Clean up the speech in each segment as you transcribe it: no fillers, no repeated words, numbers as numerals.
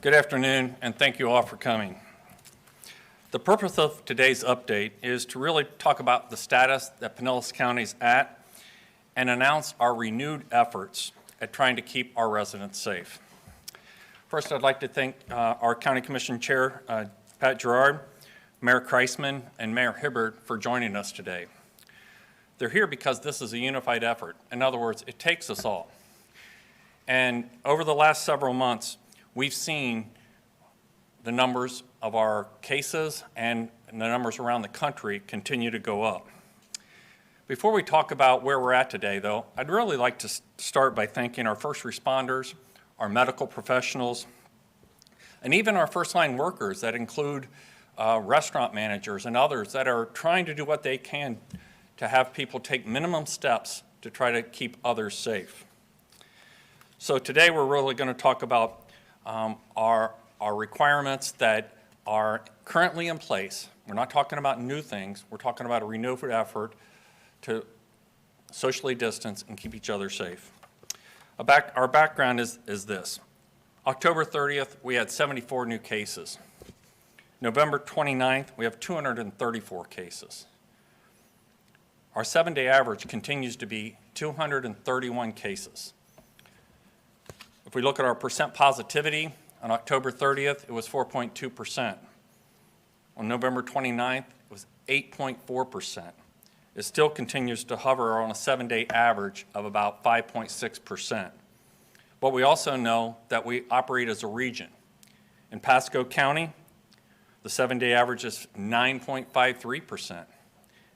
Good afternoon, and thank you all for coming. The purpose of today's update is to really talk about the status that Pinellas County is at and announce our renewed efforts at trying to keep our residents safe. First, I'd like to thank our County Commission Chair, Pat Gerard, Mayor Kreisman, and Mayor Hibbert for joining us today. They're here because this is a unified effort. In other words, it takes us all. And over the last several months, we've seen the numbers of our cases and the numbers around the country continue to go up. Before we talk about where we're at today, though, I'd really like to start by thanking our first responders, our medical professionals, and even our first-line workers that include restaurant managers and others that are trying to do what they can to have people take minimum steps to try to keep others safe. So today we're really going to talk about our requirements that are currently in place. We're not talking about new things. We're talking about a renewed effort to socially distance and keep each other safe. Our background is this. October 30th, we had 74 new cases. November 29th, we have 234 cases. Our 7-day average continues to be 231 cases. If we look at our percent positivity, on October 30th, it was 4.2%. On November 29th, it was 8.4%. It still continues to hover on a 7-day average of about 5.6%. But we also know that we operate as a region. In Pasco County, the 7-day average is 9.53%.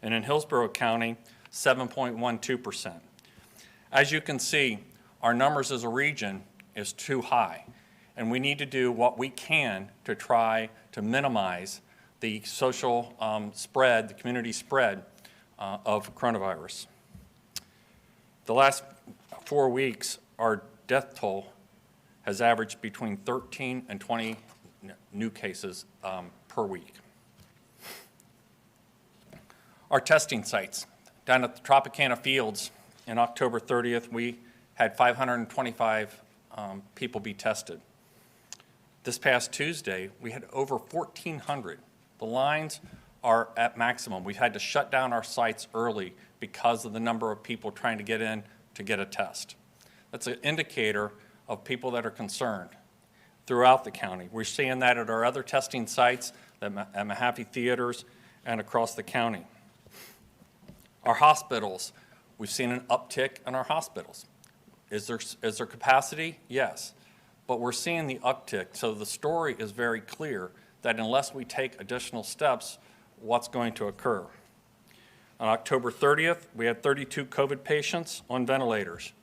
And in Hillsborough County, 7.12%. As you can see, our numbers as a region is too high, and we need to do what we can to try to minimize the social spread, the community spread of coronavirus. The last 4 weeks, our death toll has averaged between 13 and 20 new cases per week. Our testing sites. Down at the Tropicana Fields in October 30th, we had 525 people be tested. This past Tuesday, we had over 1,400. The lines are at maximum. We've had to shut down our sites early because of the number of people trying to get in to get a test. That's an indicator of people that are concerned throughout the county. We're seeing that at our other testing sites, at Mahaffey Theaters, and across the county. Our hospitals, we've seen an uptick in our hospitals. Is there capacity? Yes. But we're seeing the uptick, so the story is very clear that unless we take additional steps, what's going to occur? On October 30th, we had 32 COVID patients on ventilators.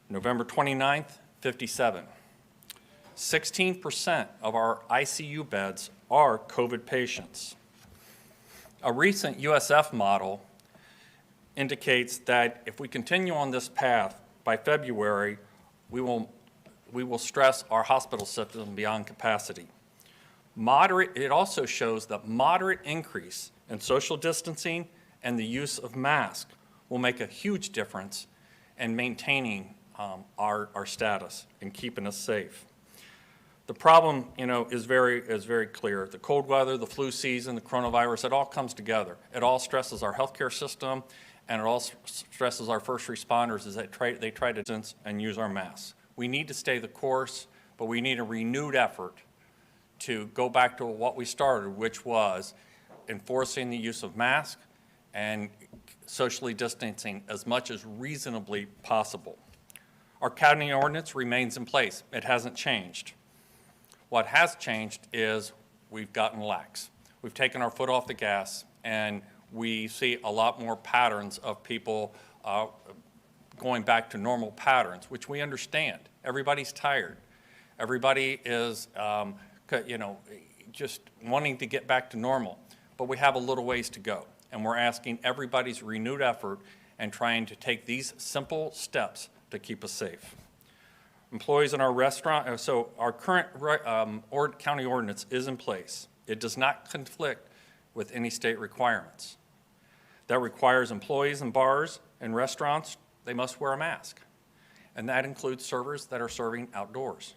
November 29th, 57. 16% of our ICU beds are COVID patients. A recent USF model indicates that if we continue on this path, by February, we will stress our hospital system beyond capacity. It also shows that moderate increase in social distancing and the use of masks will make a huge difference in maintaining our status and keeping us safe. The problem, is very clear. The cold weather, the flu season, the coronavirus, it all comes together. It all stresses our healthcare system, and it all stresses our first responders as they try to distance and use our masks. We need to stay the course, but we need a renewed effort to go back to what we started, which was enforcing the use of masks and socially distancing as much as reasonably possible. Our county ordinance remains in place. It hasn't changed. What has changed is we've gotten lax. We've taken our foot off the gas, and we see a lot more patterns of people going back to normal patterns, which we understand. Everybody's tired. Everybody is, just wanting to get back to normal. But we have a little ways to go, and we're asking everybody's renewed effort and trying to take these simple steps to keep us safe. Employees in our restaurant, so our current county ordinance is in place. It does not conflict with any state requirements. That requires employees in bars and restaurants, they must wear a mask. And that includes servers that are serving outdoors.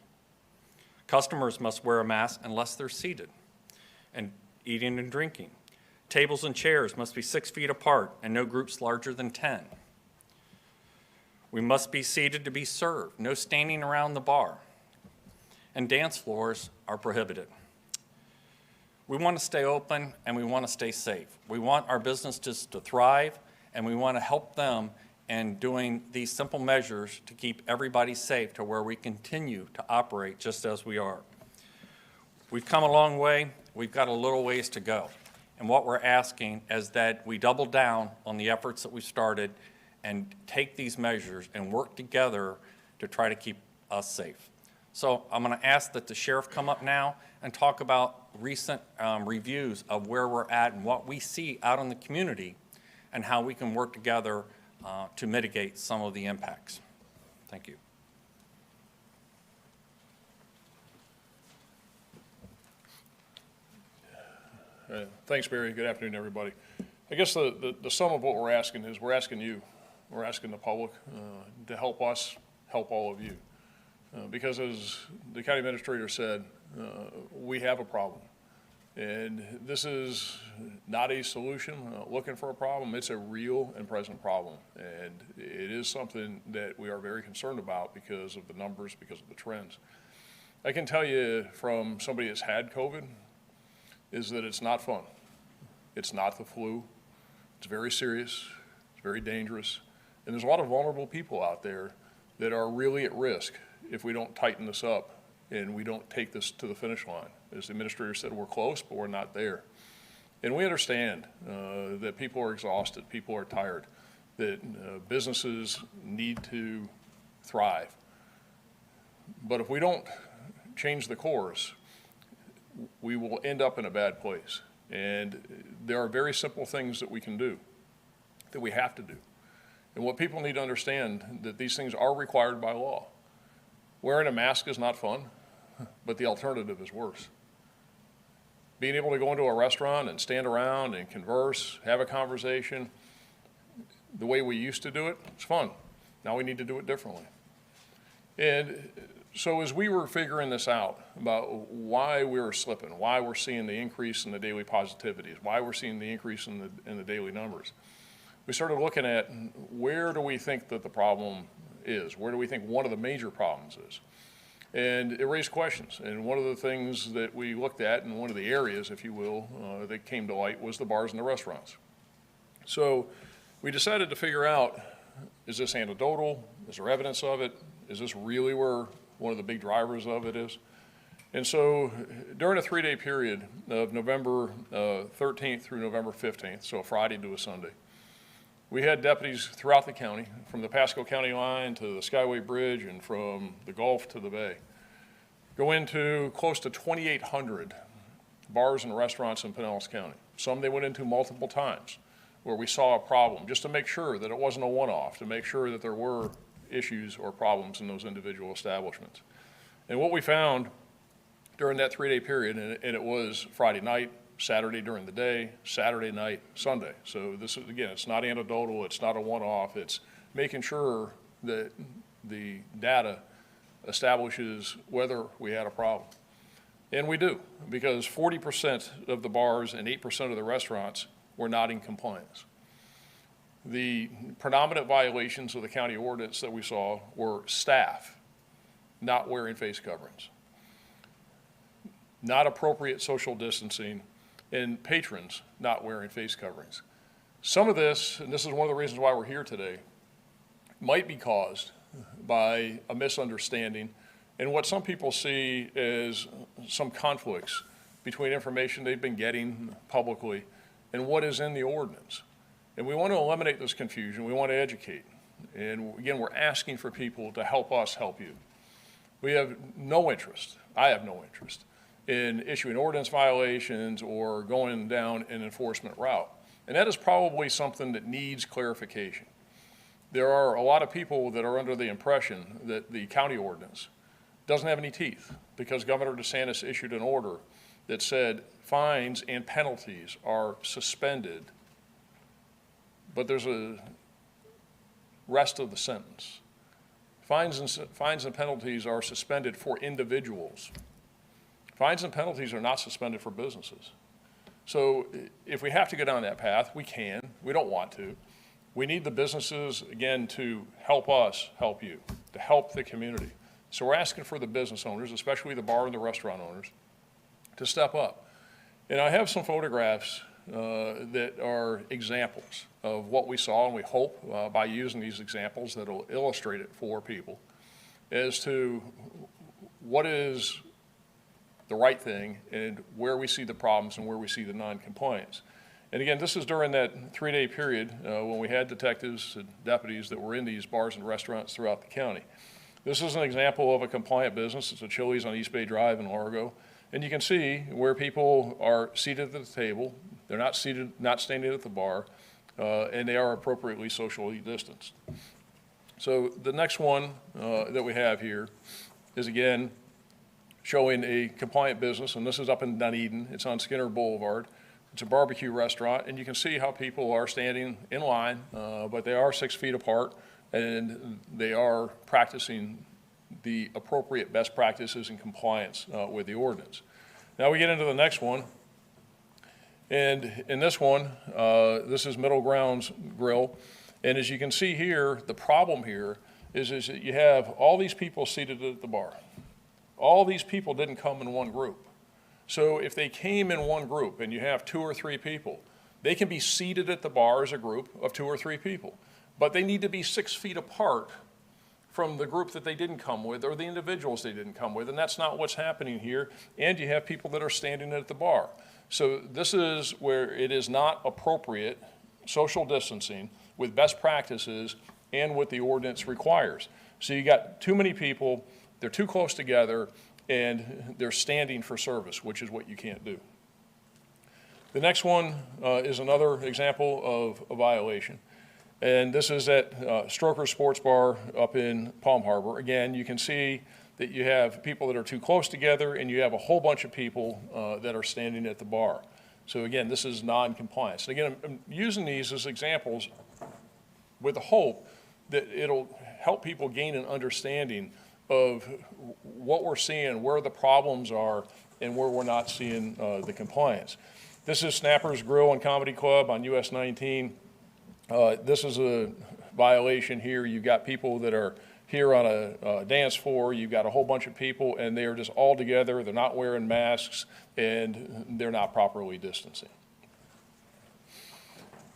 Customers must wear a mask unless they're seated and eating and drinking. Tables and chairs must be 6 feet apart and no groups larger than 10. We must be seated to be served, no standing around the bar. And dance floors are prohibited. We want to stay open and we want to stay safe. We want our businesses to thrive and we want to help them in doing these simple measures to keep everybody safe to where we continue to operate just as we are. We've come a long way. We've got a little ways to go. And what we're asking is that we double down on the efforts that we've started and take these measures and work together to try to keep us safe. So I'm going to ask that the sheriff come up now and talk about recent reviews of where we're at and what we see out in the community and how we can work together to mitigate some of the impacts. Thank you. Thanks, Barry. Good afternoon, everybody. I guess the sum of what we're asking is we're asking you, we're asking the public to help us help all of you. Because as the county administrator said, we have a problem. And this is not a solution looking for a problem. It's a real and present problem. And it is something that we are very concerned about because of the numbers, because of the trends. I can tell you from somebody that's had COVID is that it's not fun. It's not the flu. It's very serious. It's very dangerous. And there's a lot of vulnerable people out there that are really at risk if we don't tighten this up and we don't take this to the finish line. As the administrator said, we're close, but we're not there. And we understand that people are exhausted, people are tired, that businesses need to thrive. But if we don't change the course, we will end up in a bad place. And there are very simple things that we can do, that we have to do. And what people need to understand, that these things are required by law. Wearing a mask is not fun, but the alternative is worse. Being able to go into a restaurant and stand around and converse, have a conversation, the way we used to do it, it's fun. Now we need to do it differently. And so as we were figuring this out about why we were slipping, why we're seeing the increase in the daily positivities, why we're seeing the increase in the daily numbers, we started looking at where do we think that the problem is? Where do we think one of the major problems is? And it raised questions. And one of the things that we looked at, and one of the areas, if you will, that came to light was the bars and the restaurants. So we decided to figure out, is this anecdotal? Is there evidence of it? Is this really where one of the big drivers of it is? And so during a 3-day period of November 13th through November 15th, so a Friday to a Sunday, we had deputies throughout the county, from the Pasco County line to the Skyway Bridge and from the Gulf to the Bay, go into close to 2,800 bars and restaurants in Pinellas County. Some they went into multiple times where we saw a problem, just to make sure that it wasn't a one-off, to make sure that there were issues or problems in those individual establishments. And what we found during that 3-day period, and it was Friday night, Saturday during the day, Saturday night, Sunday. So this is, again, it's not anecdotal, it's not a one-off, it's making sure that the data establishes whether we had a problem. And we do, because 40% of the bars and 8% of the restaurants were not in compliance. The predominant violations of the county ordinance that we saw were staff not wearing face coverings, not appropriate social distancing, and patrons not wearing face coverings. Some of this, and this is one of the reasons why we're here today, might be caused by a misunderstanding and what some people see as some conflicts between information they've been getting publicly and what is in the ordinance. And we want to eliminate this confusion. We want to educate. And again, we're asking for people to help us help you. We have no interest, I have no interest, in issuing ordinance violations or going down an enforcement route. And that is probably something that needs clarification. There are a lot of people that are under the impression that the county ordinance doesn't have any teeth because Governor DeSantis issued an order that said fines and penalties are suspended, but there's a rest of the sentence. Fines and penalties are suspended for individuals, Fines and penalties are not suspended for businesses. So if we have to go down that path, we can. We don't want to. We need the businesses, again, to help us help you, to help the community. So we're asking for the business owners, especially the bar and the restaurant owners, to step up. And I have some photographs that are examples of what we saw, and we hope by using these examples that will illustrate it for people as to what is the right thing and where we see the problems and where we see the non-compliance. And again, this is during that 3-day period when we had detectives and deputies that were in these bars and restaurants throughout the county. This is an example of a compliant business. It's a Chili's on East Bay Drive in Largo. And you can see where people are seated at the table. They're not seated, not standing at the bar, and they are appropriately socially distanced. So the next one that we have here is, again, showing a compliant business, and this is up in Dunedin. It's on Skinner Boulevard. It's a barbecue restaurant, and you can see how people are standing in line, but they are 6 feet apart, and they are practicing the appropriate best practices and compliance with the ordinance. Now we get into the next one, and in this one, this is Middle Grounds Grill, and as you can see here, the problem here is that you have all these people seated at the bar. All these people didn't come in one group. So if they came in one group and you have 2 or 3 people, they can be seated at the bar as a group of 2 or 3 people, but they need to be 6 feet apart from the group that they didn't come with or the individuals they didn't come with, and that's not what's happening here, and you have people that are standing at the bar. So this is where it is not appropriate social distancing with best practices and what the ordinance requires. So you got too many people, they're too close together, and they're standing for service, which is what you can't do. The next one is another example of a violation. And this is at Stroker Sports Bar up in Palm Harbor. Again, you can see that you have people that are too close together, and you have a whole bunch of people that are standing at the bar. So again, this is non-compliance. And again, I'm using these as examples with the hope that it'll help people gain an understanding of what we're seeing, where the problems are, and where we're not seeing the compliance. This is Snapper's Grill and Comedy Club on US 19. This is a violation here. You've got people that are here on a dance floor. You've got a whole bunch of people, and they are just all together. They're not wearing masks, and they're not properly distancing.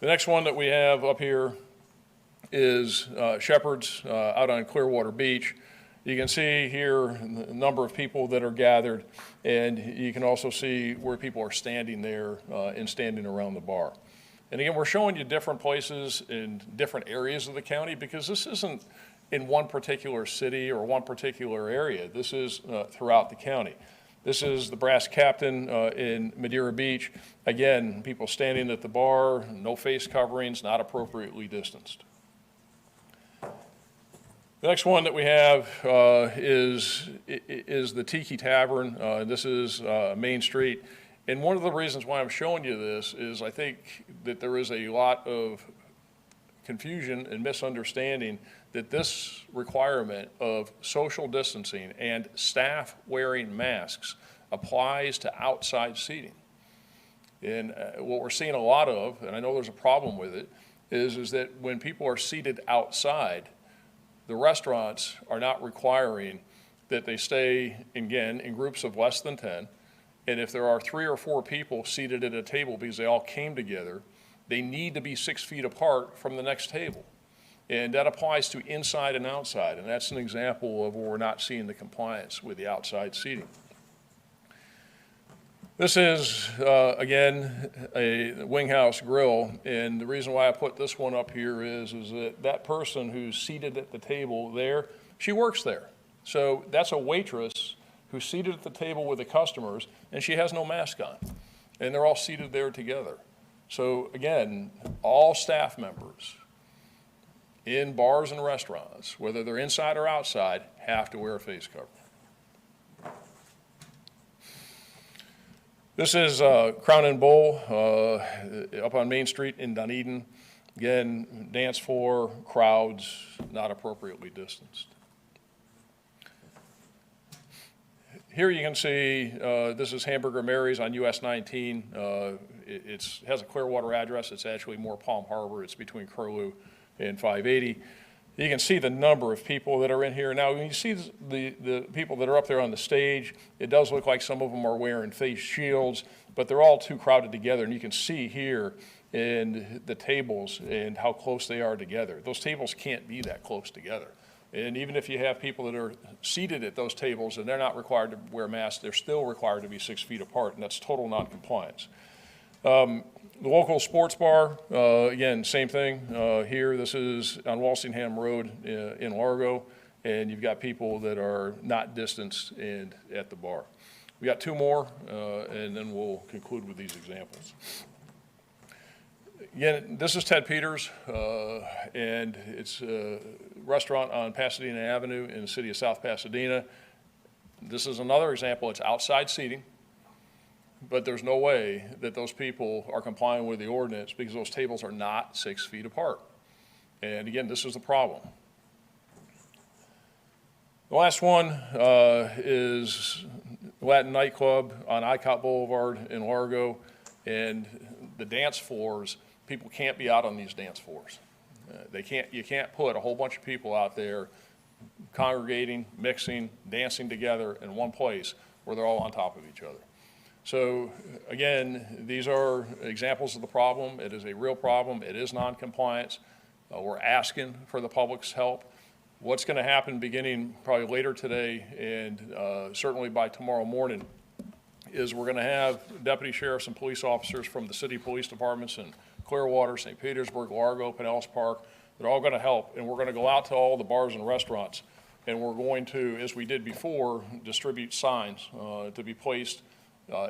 The next one that we have up here is Shepherd's out on Clearwater Beach. You can see here the number of people that are gathered, and you can also see where people are standing there and standing around the bar. And again, we're showing you different places in different areas of the county because this isn't in one particular city or one particular area. This is throughout the county. This is the Brass Captain in Madeira Beach. Again, people standing at the bar, no face coverings, not appropriately distanced. The next one that we have is the Tiki Tavern. This is Main Street. And one of the reasons why I'm showing you this is I think that there is a lot of confusion and misunderstanding that this requirement of social distancing and staff wearing masks applies to outside seating. And what we're seeing a lot of, and I know there's a problem with it, is that when people are seated outside, the restaurants are not requiring that they stay, again, in groups of less than 10. And if there are 3 or 4 people seated at a table because they all came together, they need to be 6 feet apart from the next table. And that applies to inside and outside. And that's an example of where we're not seeing the compliance with the outside seating. This is, again, a Winghouse Grill. And the reason why I put this one up here is that person who's seated at the table there, she works there. So that's a waitress who's seated at the table with the customers, and she has no mask on. And they're all seated there together. So again, all staff members in bars and restaurants, whether they're inside or outside, have to wear a face cover. This is Crown and Bowl up on Main Street in Dunedin. Again, dance floor, crowds, not appropriately distanced. Here you can see, this is Hamburger Mary's on US 19. It has a Clearwater address. It's actually more Palm Harbor. It's between Curlew and 580. You can see the number of people that are in here. Now, when you see the people that are up there on the stage, it does look like some of them are wearing face shields, but they're all too crowded together. And you can see here in the tables and how close they are together. Those tables can't be that close together. And even if you have people that are seated at those tables and they're not required to wear masks, they're still required to be 6 feet apart, and that's total noncompliance. The local sports bar, again, same thing. Here, this is on Walsingham Road in Largo, and you've got people that are not distanced and at the bar. We got 2 more, and then we'll conclude with these examples. Again, this is Ted Peters, and it's a restaurant on Pasadena Avenue in the city of South Pasadena. This is another example. It's outside seating, but there's no way that those people are complying with the ordinance because those tables are not 6 feet apart. And again, this is the problem. The last one is Latin Nightclub on Icot Boulevard in Largo, and the dance floors. People can't be out on these dance floors. You can't put a whole bunch of people out there congregating, mixing, dancing together in one place where they're all on top of each other. So again, these are examples of the problem. It is a real problem. It is non-compliance. We're asking for the public's help. What's going to happen beginning probably later today and certainly by tomorrow morning is we're going to have deputy sheriffs and police officers from the city police departments in Clearwater, St. Petersburg, Largo, Pinellas Park. They're all going to help, and we're going to go out to all the bars and restaurants, and we're going to, as we did before, distribute signs to be placed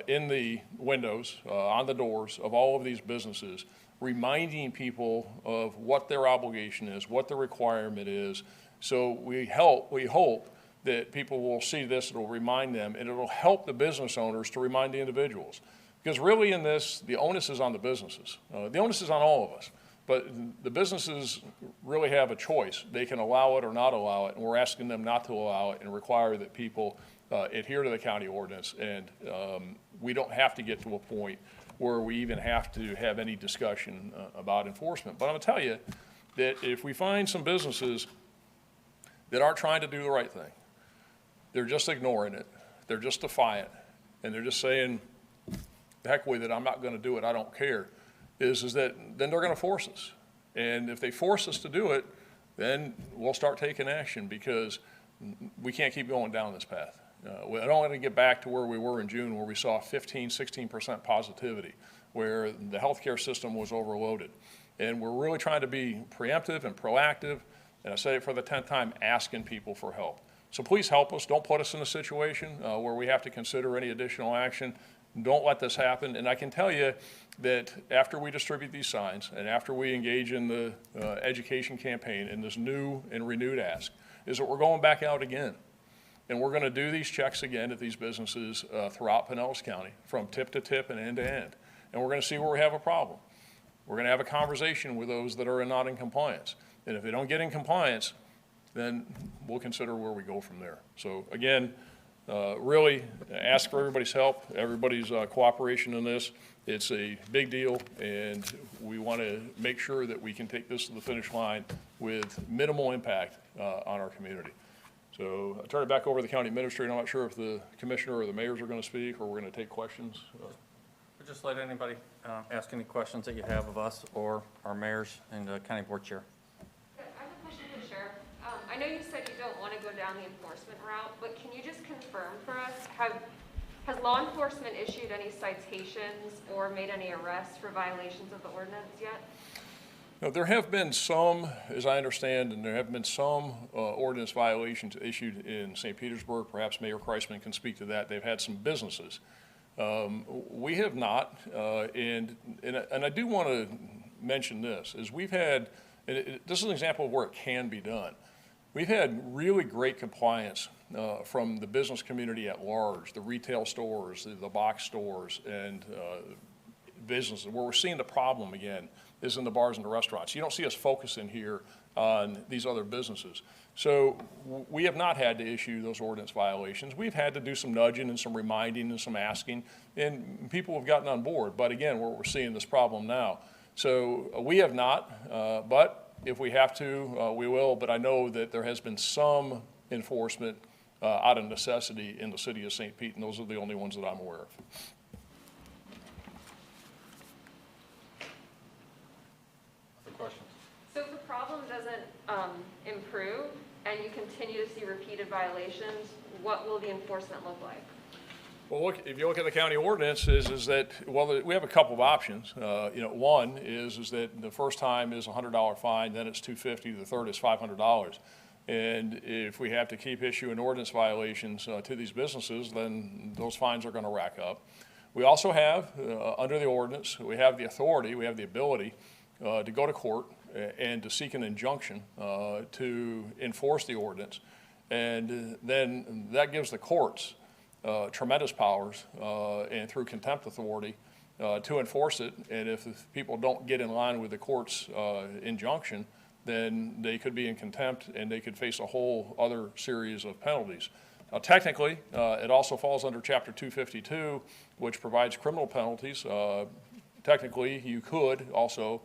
in the windows, on the doors of all of these businesses, reminding people of what their obligation is, what the requirement is. So we hope that people will see this, it'll remind them, and it'll help the business owners to remind the individuals. Because really in this, the onus is on the businesses. The onus is on all of us. But the businesses really have a choice. They can allow it or not allow it, and we're asking them not to allow it and require that people adhere to the county ordinance. And we don't have to get to a point where we even have to have any discussion about enforcement. But I'm going to tell you that if we find some businesses that aren't trying to do the right thing, they're just ignoring it, they're just defiant, and they're just saying, the heck with it, I'm not going to do it, I don't care, is that then they're going to force us. And if they force us to do it, then we'll start taking action because we can't keep going down this path. I don't want to get back to where we were in June where we saw 15, 16% positivity, where the healthcare system was overloaded. And we're really trying to be preemptive and proactive, and I say it for the 10th time, asking people for help. So please help us. Don't put us in a situation where we have to consider any additional action. Don't let this happen. And I can tell you that after we distribute these signs and after we engage in the education campaign and this new and renewed ask, is that we're going back out again. And we're going to do these checks again at these businesses throughout Pinellas County from tip to tip and end to end. And we're going to see where we have a problem. We're going to have a conversation with those that are not in compliance. And if they don't get in compliance, then we'll consider where we go from there. So again, really ask for everybody's help, everybody's cooperation in this. It's a big deal, and we want to make sure that we can take this to the finish line with minimal impact on our community. So I'll turn it back over to the county administrator. I'm not sure if the commissioner or the mayors are going to speak, or we're going to take questions. Just let anybody ask any questions that you have of us or our mayors and county board chair. I have a question for the sheriff. I know you said you don't want to go down the enforcement route, but can you just confirm for us, has law enforcement issued any citations or made any arrests for violations of the ordinance yet? No, there have been some, as I understand, and there have been some ordinance violations issued in St. Petersburg. Perhaps Mayor Kreisman can speak to that. They've had some businesses. We have not, and I do want to mention this, is we've had, this is an example of where it can be done. We've had really great compliance from the business community at large, the retail stores, the box stores, and businesses. Where we're seeing the problem again is in the bars and the restaurants. You don't see us focusing here on these other businesses. So we have not had to issue those ordinance violations. We've had to do some nudging and some reminding and some asking, and people have gotten on board. But again, we're seeing this problem now. So we have not, but if we have to, we will. But I know that there has been some enforcement out of necessity in the city of St. Pete, and those are the only ones that I'm aware of. Other questions? So if the problem doesn't improve and you continue to see repeated violations, what will the enforcement look like? Well, look, if you look at the county ordinance, is that, well, we have a couple of options. One is that the first time is a $100 fine, then it's $250, the third is $500. And if we have to keep issuing ordinance violations to these businesses, then those fines are going to rack up. We also have, under the ordinance, we have the authority, we have the ability to go to court and to seek an injunction to enforce the ordinance. And then that gives the courts tremendous powers and through contempt authority to enforce it. And if people don't get in line with the court's injunction, then they could be in contempt and they could face a whole other series of penalties. Now, technically, it also falls under Chapter 252, which provides criminal penalties. Technically, you could also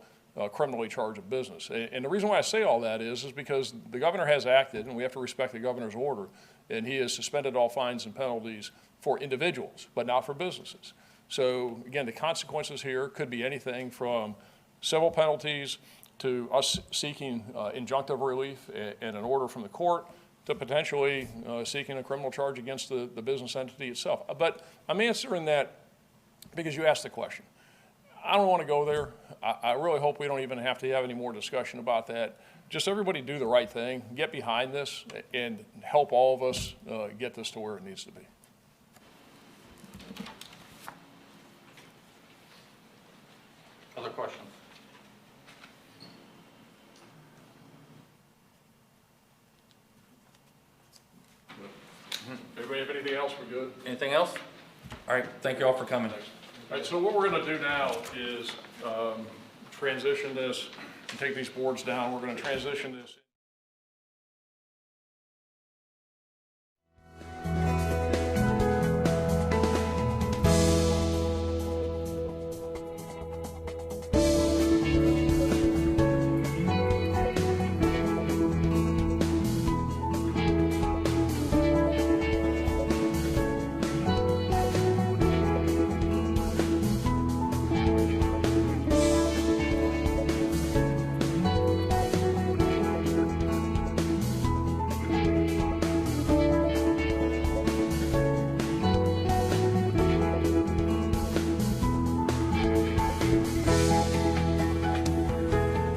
criminally charge a business. And the reason why I say all that is because the governor has acted, and we have to respect the governor's order, and he has suspended all fines and penalties for individuals, but not for businesses. So again, the consequences here could be anything from civil penalties to us seeking injunctive relief and an order from the court to potentially seeking a criminal charge against the business entity itself. But I'm answering that because you asked the question. I don't want to go there. I really hope we don't even have to have any more discussion about that. Just everybody do the right thing, get behind this, and help all of us get this to where it needs to be. Other questions? Everybody have anything else? We're good? Anything else? All right, thank you all for coming. All right, so what we're going to do now is transition this and take these boards down. We're going to transition this.